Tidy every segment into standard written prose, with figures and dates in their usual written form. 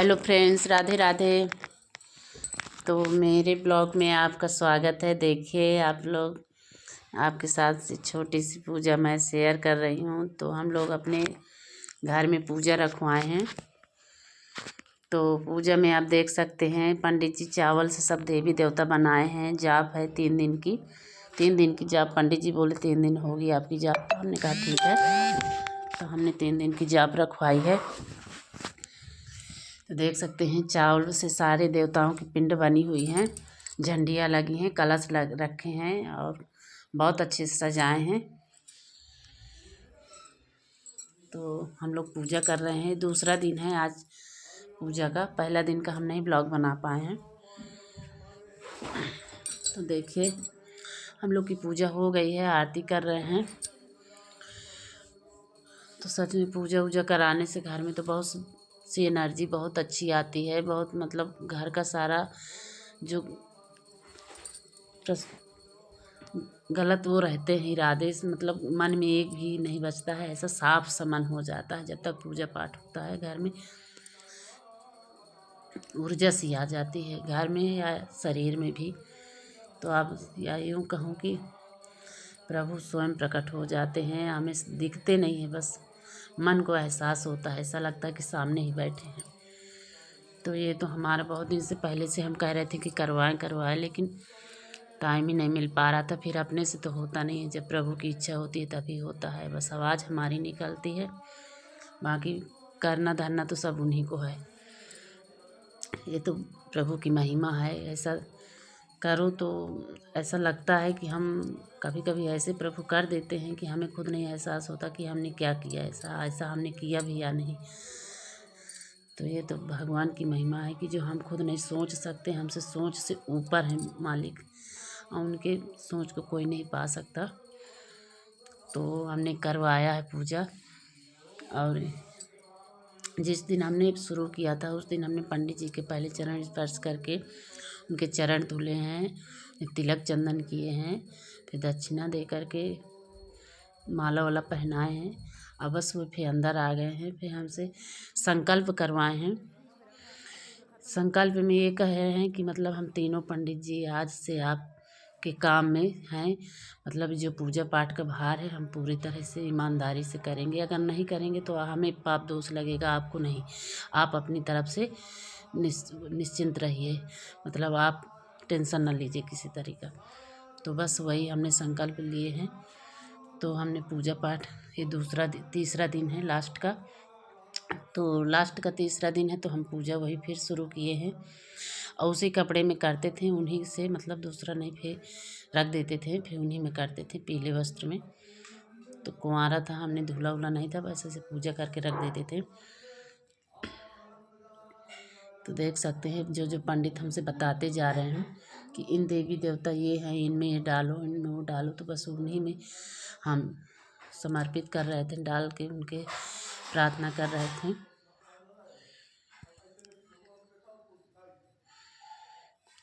Hello friends, Radhe Radhe. तो मेरे blog में आपका स्वागत है। देखिए आप लोग, आपके साथ छोटी सी पूजा मैं शेयर कर रही हूँ। तो हम लोग अपने घर में पूजा रखवाए हैं। तो पूजा में आप देख सकते हैं पंडित जी चावल से सब देवी देवता बनाए हैं। जाप है 3 दिन की जाप। पंडित जी बोले 3 दिन होगी आपकी जाप। तो हमने कहा ठीक है। तो हमने 3 दिन की जाप रखवाई है। तो देख सकते हैं चावल से सारे देवताओं की पिंड बनी हुई हैं, झंडियाँ लगी हैं, कलश रखे हैं और बहुत अच्छे से सजाए हैं। तो हम लोग पूजा कर रहे हैं। दूसरा दिन है आज पूजा का। पहला दिन का हम नहीं ब्लॉग बना पाए हैं। तो देखिए हम लोग की पूजा हो गई है, आरती कर रहे हैं। तो सच में पूजा वूजा कराने से घर में तो बहुत सी एनर्जी बहुत अच्छी आती है। बहुत मतलब घर का सारा जो गलत वो रहते हैं इरादे, मतलब मन में एक भी नहीं बचता है। ऐसा साफ सा मन हो जाता है जब तक पूजा पाठ होता है। घर में ऊर्जा सी आ जाती है, घर में या शरीर में भी। तो आप या यूँ कहूँ कि प्रभु स्वयं प्रकट हो जाते हैं। हमें दिखते नहीं हैं, बस मन को एहसास होता है। ऐसा लगता है कि सामने ही बैठे हैं। तो ये तो हमारा बहुत दिन से पहले से हम कह रहे थे कि करवाएं, लेकिन टाइम ही नहीं मिल पा रहा था। फिर अपने से तो होता नहीं है, जब प्रभु की इच्छा होती है तभी होता है। बस आवाज़ हमारी निकलती है, बाकी करना धरना तो सब उन्हीं को है। ये तो प्रभु की महिमा है। ऐसा करो तो ऐसा लगता है कि हम कभी कभी ऐसे प्रभु कर देते हैं कि हमें खुद नहीं एहसास होता कि हमने क्या किया। ऐसा हमने किया भी या नहीं। तो ये तो भगवान की महिमा है कि जो हम खुद नहीं सोच सकते, हमसे सोच से ऊपर है मालिक, और उनके सोच को कोई नहीं पा सकता। तो हमने करवाया है पूजा। और जिस दिन हमने शुरू किया था उस दिन हमने पंडित जी के पहले चरण स्पर्श करके उनके चरण धुले हैं, तिलक चंदन किए हैं, फिर दक्षिणा दे करके माला वाला पहनाए हैं। अब बस वो फिर अंदर आ गए हैं। फिर हमसे संकल्प करवाए हैं। संकल्प में ये कहे हैं कि मतलब हम तीनों पंडित जी आज से आपके काम में हैं। मतलब जो पूजा पाठ का भार है हम पूरी तरह से ईमानदारी से करेंगे। अगर नहीं करेंगे तो हमें पाप दोष लगेगा, आपको नहीं। आप अपनी तरफ से निश्चिंत रहिए, मतलब आप टेंशन ना लीजिए किसी तरीका। तो बस वही हमने संकल्प लिए हैं। तो हमने पूजा पाठ, ये तीसरा दिन है लास्ट का। तो लास्ट का तीसरा दिन है तो हम पूजा वही फिर शुरू किए हैं। और उसी कपड़े में करते थे, उन्हीं से, मतलब दूसरा नहीं, फिर रख देते थे, फिर उन्हीं में करते थे, पीले वस्त्र में। तो कुंवारा था, हमने धुला उला नहीं था, बस ऐसे पूजा करके रख देते थे। तो देख सकते हैं जो जो पंडित हमसे बताते जा रहे हैं कि इन देवी देवता ये हैं, इनमें ये डालो, इनमें वो डालो। तो बस उन्हीं में हम समर्पित कर रहे थे, डाल के उनके प्रार्थना कर रहे थे।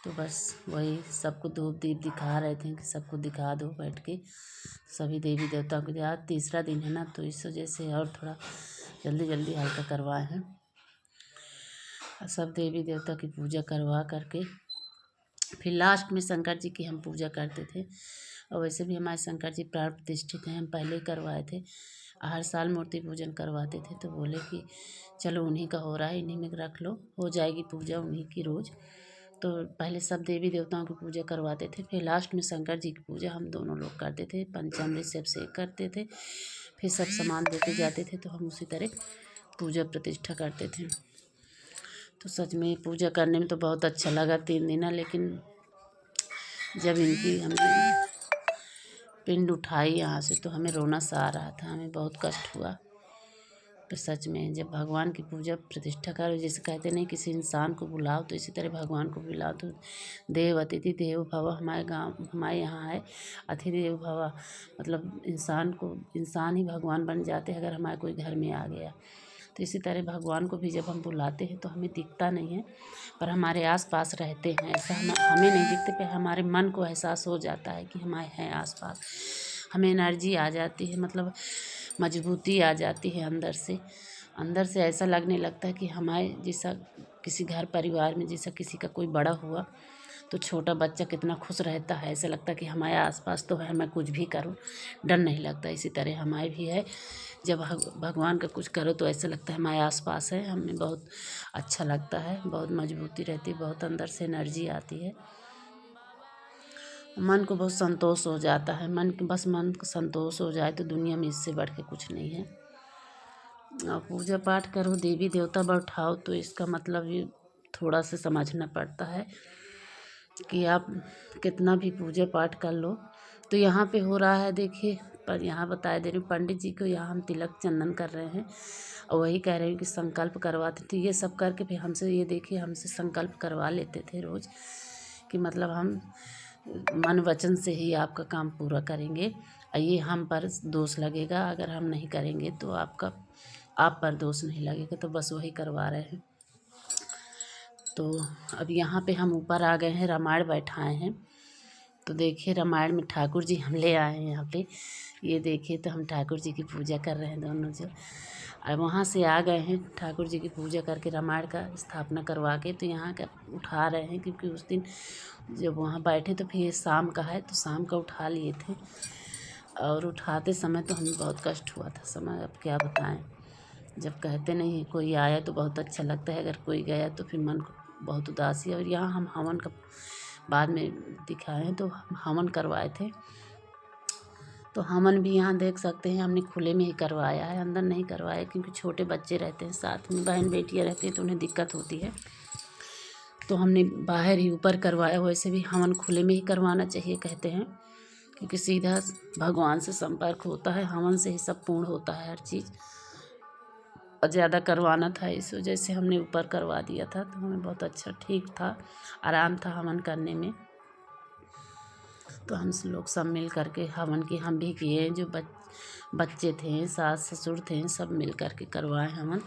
तो बस वही सबको धूप दीप दिखा रहे थे कि सबको दिखा दो बैठ के। सभी देवी देवताओं को आज तीसरा दिन है ना, तो इस वजह से और थोड़ा जल्दी जल्दी हल्का करवाए हैं। सब देवी देवता की पूजा करवा करके फिर लास्ट में शंकर जी की हम पूजा करते थे। और वैसे भी हमारे शंकर जी प्राण प्रतिष्ठित हैं, हम पहले ही करवाए थे। हर साल मूर्ति पूजन करवाते थे। तो बोले कि चलो उन्हीं का हो रहा है, इन्हीं में रख लो, हो जाएगी पूजा उन्हीं की रोज़। तो पहले सब देवी देवताओं की पूजा करवाते थे, फिर लास्ट में शंकर जी की पूजा हम दोनों लोग करते थे। पंचामृत से अभिषेक करते थे, फिर सब सामान देते जाते थे। तो हम उसी तरह पूजा प्रतिष्ठा करते थे। तो सच में पूजा करने में तो बहुत अच्छा लगा 3 दिन। लेकिन जब इनकी हमने पिंड उठाई यहाँ से तो हमें रोना सा आ रहा था, हमें बहुत कष्ट हुआ। तो सच में जब भगवान की पूजा प्रतिष्ठा करो, जैसे कहते नहीं किसी इंसान को बुलाओ, तो इसी तरह भगवान को बुलाओ। तो देव अतिथि देवो भव हमारे गाँव, हमारे यहाँ है अतिथि देवो भव। मतलब इंसान ही भगवान बन जाते हैं अगर हमारे कोई घर में आ गया। तो इसी तरह भगवान को भी जब हम बुलाते हैं तो हमें दिखता नहीं है, पर हमारे आस पास रहते हैं। ऐसा हमें नहीं दिखते, पर हमारे मन को एहसास हो जाता है कि हमारे हैं आस पास। हमें एनर्जी आ जाती है, मतलब मजबूती आ जाती है अंदर से। ऐसा लगने लगता है कि हमारे जैसा किसी घर परिवार में जैसा किसी का कोई बड़ा हुआ तो छोटा बच्चा कितना खुश रहता है, ऐसा लगता है कि हमारे आसपास तो है, मैं कुछ भी करूं डर नहीं लगता। इसी तरह हमारे भी है, जब भगवान का कुछ करो तो ऐसा लगता है हमारे आसपास है, हमें बहुत अच्छा लगता है, बहुत मजबूती रहती है, बहुत अंदर से एनर्जी आती है, मन को बहुत संतोष हो जाता है। मन को संतोष हो जाए तो दुनिया में इससे बढ़ के कुछ नहीं है। और पूजा पाठ करो, देवी देवता बैठाओ, तो इसका मतलब ये थोड़ा सा समझना पड़ता है कि आप कितना भी पूजा पाठ कर लो। तो यहाँ पे हो रहा है देखिए, पर यहाँ बता दे रही हूँ, पंडित जी को यहाँ हम तिलक चंदन कर रहे हैं और वही कह रहे हैं कि संकल्प करवाते थे। ये सब करके फिर हमसे ये देखिए हमसे संकल्प करवा लेते थे रोज़ कि मतलब हम मन वचन से ही आपका काम पूरा करेंगे और ये हम पर दोष लगेगा, अगर हम नहीं करेंगे तो आप पर दोष नहीं लगेगा। तो बस वही करवा रहे हैं। तो अब यहाँ पे हम ऊपर आ गए हैं, रामायण बैठाए हैं। तो देखिए रामायण में ठाकुर जी हम ले आए हैं यहाँ पे, ये देखिए तो हम ठाकुर जी की पूजा कर रहे हैं दोनों जो। और वहाँ से आ गए हैं ठाकुर जी की पूजा करके, रामायण का स्थापना करवा के, तो यहाँ का उठा रहे हैं क्योंकि उस दिन जब वहाँ बैठे तो फिर शाम का है तो शाम का उठा लिए थे। और उठाते समय तो हमें बहुत कष्ट हुआ था समय, अब क्या बताएं। जब कहते नहीं है कोई आया तो बहुत अच्छा लगता है, अगर कोई गया तो फिर मन को बहुत उदासी। और यहाँ हम हवन का बाद में दिखाए हैं, तो हवन करवाए थे। तो हवन भी यहाँ देख सकते हैं हमने खुले में ही करवाया है, अंदर नहीं करवाया क्योंकि छोटे बच्चे रहते हैं साथ में, बहन बेटियाँ रहती हैं तो उन्हें दिक्कत होती है। तो हमने बाहर ही ऊपर करवाया। वैसे भी हवन खुले में ही करवाना चाहिए कहते हैं, क्योंकि सीधा भगवान से संपर्क होता है, हवन से ही सब पूर्ण होता है हर चीज़। ज़्यादा करवाना था इस वजह से हमने ऊपर करवा दिया था, तो हमें बहुत अच्छा ठीक था, आराम था हवन करने में। तो हम लोग सब मिल करके हवन की हम भी किए, जो बच्चे थे, सास ससुर थे, सब मिल करके करवाए हवन।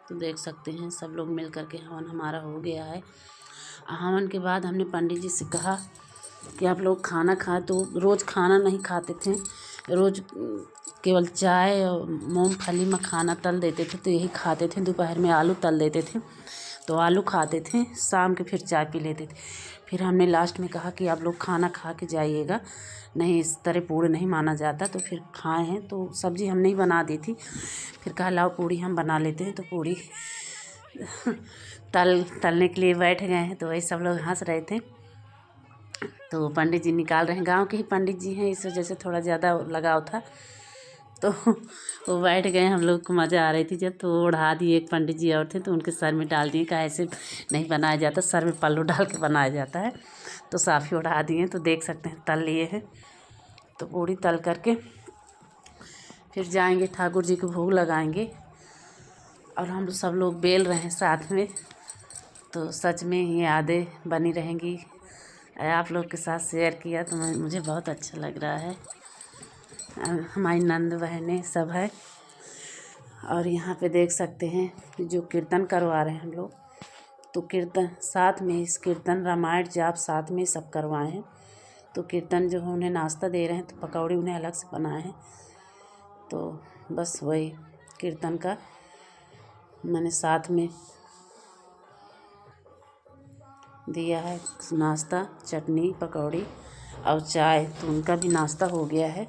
तो देख सकते हैं सब लोग मिल करके हवन हमारा हो गया है। हवन के बाद हमने पंडित जी से कहा कि आप लोग खाना खाएं, तो रोज़ खाना नहीं खाते थे, रोज़ केवल चाय और मूंगफली मखाना तल देते थे तो यही खाते थे। दोपहर में आलू तल देते थे तो आलू खाते थे, शाम के फिर चाय पी लेते थे। फिर हमने लास्ट में कहा कि आप लोग खाना खा के जाइएगा, नहीं इस तरह पूड़ी नहीं माना जाता। तो फिर खाए हैं, तो सब्ज़ी हमने ही बना दी थी। फिर कहा लाओ पूड़ी हम बना लेते हैं, तो पूड़ी तलने के लिए बैठ गए हैं। तो वही सब लोग हंस रहे थे। तो पंडित जी निकाल रहे हैं, गांव के ही पंडित जी हैं, इस वजह से थोड़ा ज़्यादा लगाव था। तो वो बैठ गए, हम लोग को मज़ा आ रही थी जब। तो ओढ़ा दिए, एक पंडित जी और थे तो उनके सर में डाल दिए, कहा ऐसे नहीं बनाया जाता, सर में पल्लू डाल के बनाया जाता है। तो साफ़ी ओढ़ा दिए। तो देख सकते हैं तल लिए हैं। तो पूड़ी तल करके फिर जाएंगे ठाकुर जी को भोग लगाएंगे, और हम सब लोग बेल रहे हैं साथ में। तो सच में ये यादें बनी रहेंगी। आप लोग के साथ शेयर किया तो मुझे बहुत अच्छा लग रहा है। हमारी नंद बहनें सब है। और यहाँ पे देख सकते हैं कि जो कीर्तन करवा रहे हैं हम लोग, तो कीर्तन साथ में, इस कीर्तन रामायण जाप साथ में सब करवाए हैं। तो कीर्तन जो है उन्हें नाश्ता दे रहे हैं, तो पकौड़े उन्हें अलग से बनाए हैं। तो बस वही कीर्तन का मैंने साथ में दिया है नाश्ता, चटनी पकौड़ी और चाय, तो उनका भी नाश्ता हो गया है।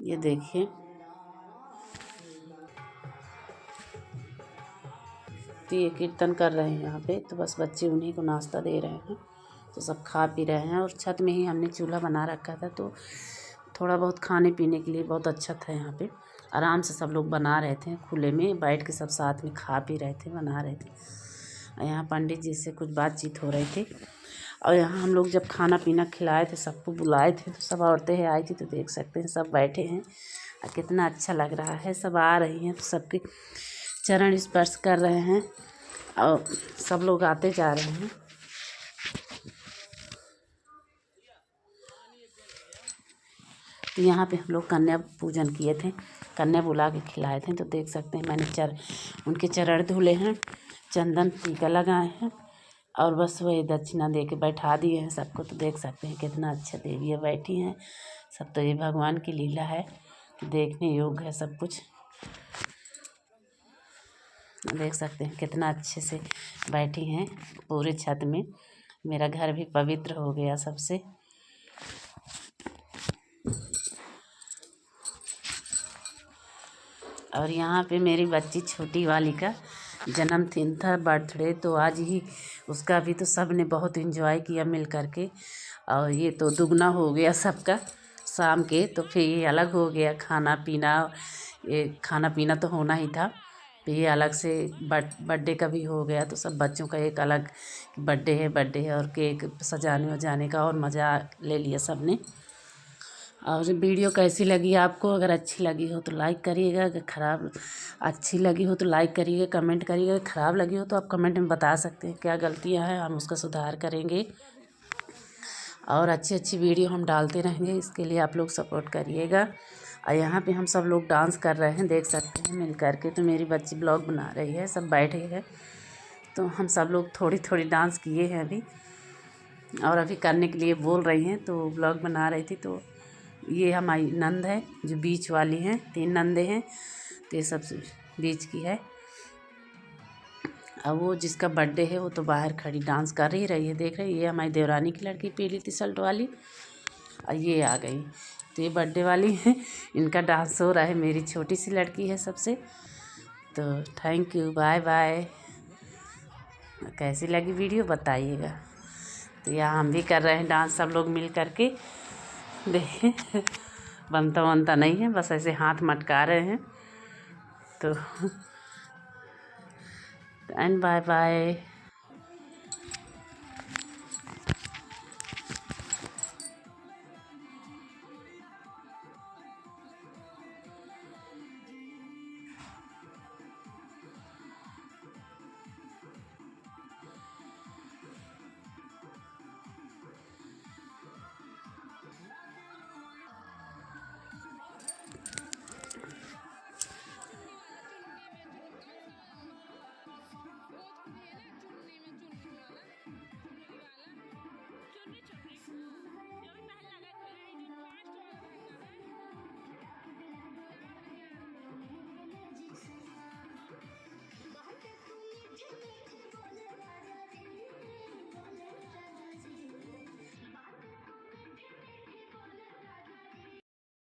ये देखिए, तो ये कीर्तन कर रहे हैं यहाँ पे, तो बस बच्चे उन्हीं को नाश्ता दे रहे हैं। तो सब खा पी रहे हैं, और छत में ही हमने चूल्हा बना रखा था, तो थोड़ा बहुत खाने पीने के लिए बहुत अच्छा था। यहाँ पे आराम से सब लोग बना रहे थे, खुले में बैठ के सब साथ में खा पी रहे थे, बना रहे थे। यहाँ पंडित जी से कुछ बातचीत हो रही थी। और यहाँ हम लोग जब खाना पीना खिलाए थे, सबको बुलाए थे, तो सब औरतें आई थी। तो देख सकते हैं सब बैठे हैं और कितना अच्छा लग रहा है। सब आ रही हैं तो सबके चरण स्पर्श कर रहे हैं, और सब लोग आते जा रहे हैं। तो यहाँ पे हम लोग कन्या पूजन किए थे, कन्या बुला के खिलाए थे। तो देख सकते हैं मैंने उनके चरण धुले हैं, चंदन टीका लगाए हैं, और बस वही दक्षिणा दे के बैठा दिए हैं सबको। तो देख सकते हैं कितना अच्छा देवियाँ बैठी हैं सब। तो ये भगवान की लीला है। देखने योग्य है सब कुछ। देख सकते हैं कितना अच्छे से बैठी हैं पूरे छत में। मेरा घर भी पवित्र हो गया सबसे। और यहाँ पे मेरी बच्ची छोटी वाली का जन्मदिन था, बर्थडे, तो आज ही उसका भी तो सब ने बहुत एंजॉय किया मिल करके। और ये तो दुगना हो गया सबका शाम के, तो फिर ये अलग हो गया खाना पीना। ये खाना पीना तो होना ही था, फिर ये अलग से बर्थडे का भी हो गया। तो सब बच्चों का एक अलग बर्थडे है और केक सजाने वजाने का और मज़ा ले लिया सब ने। और वीडियो कैसी लगी आपको? अगर अच्छी लगी हो तो लाइक करिएगा, अगर ख़राब अच्छी लगी हो तो लाइक करिएगा, कमेंट करिएगा। ख़राब लगी हो तो आप कमेंट में बता सकते हैं क्या गलतियां हैं, हम उसका सुधार करेंगे। और अच्छी अच्छी वीडियो हम डालते रहेंगे, इसके लिए आप लोग सपोर्ट करिएगा। और यहाँ पे हम सब लोग डांस कर रहे हैं, देख सकते हैं मिल करके। तो मेरी बच्ची ब्लॉग बना रही है, सब बैठे हैं, तो हम सब लोग थोड़ी थोड़ी डांस किए हैं अभी, और अभी करने के लिए बोल रही हैं, तो ब्लॉग बना रही थी। तो ये हमारी नंद है जो बीच वाली हैं, 3 नंदे हैं, तो ये सबसे बीच की है। अब वो जिसका बर्थडे है वो तो बाहर खड़ी डांस कर ही रही है, देख रही है। ये हमारी देवरानी की लड़की पीली टी शर्ट वाली, और ये आ गई, तो ये बर्थडे वाली है, इनका डांस हो रहा है। मेरी छोटी सी लड़की है सबसे। तो थैंक यू, बाय बाय। कैसी लगी वीडियो बताइएगा। तो यहाँ हम भी कर रहे हैं डांस सब लोग मिल करके। देखिए बनता नहीं है, बस ऐसे हाथ मटका रहे हैं। तो एंड बाय बाय।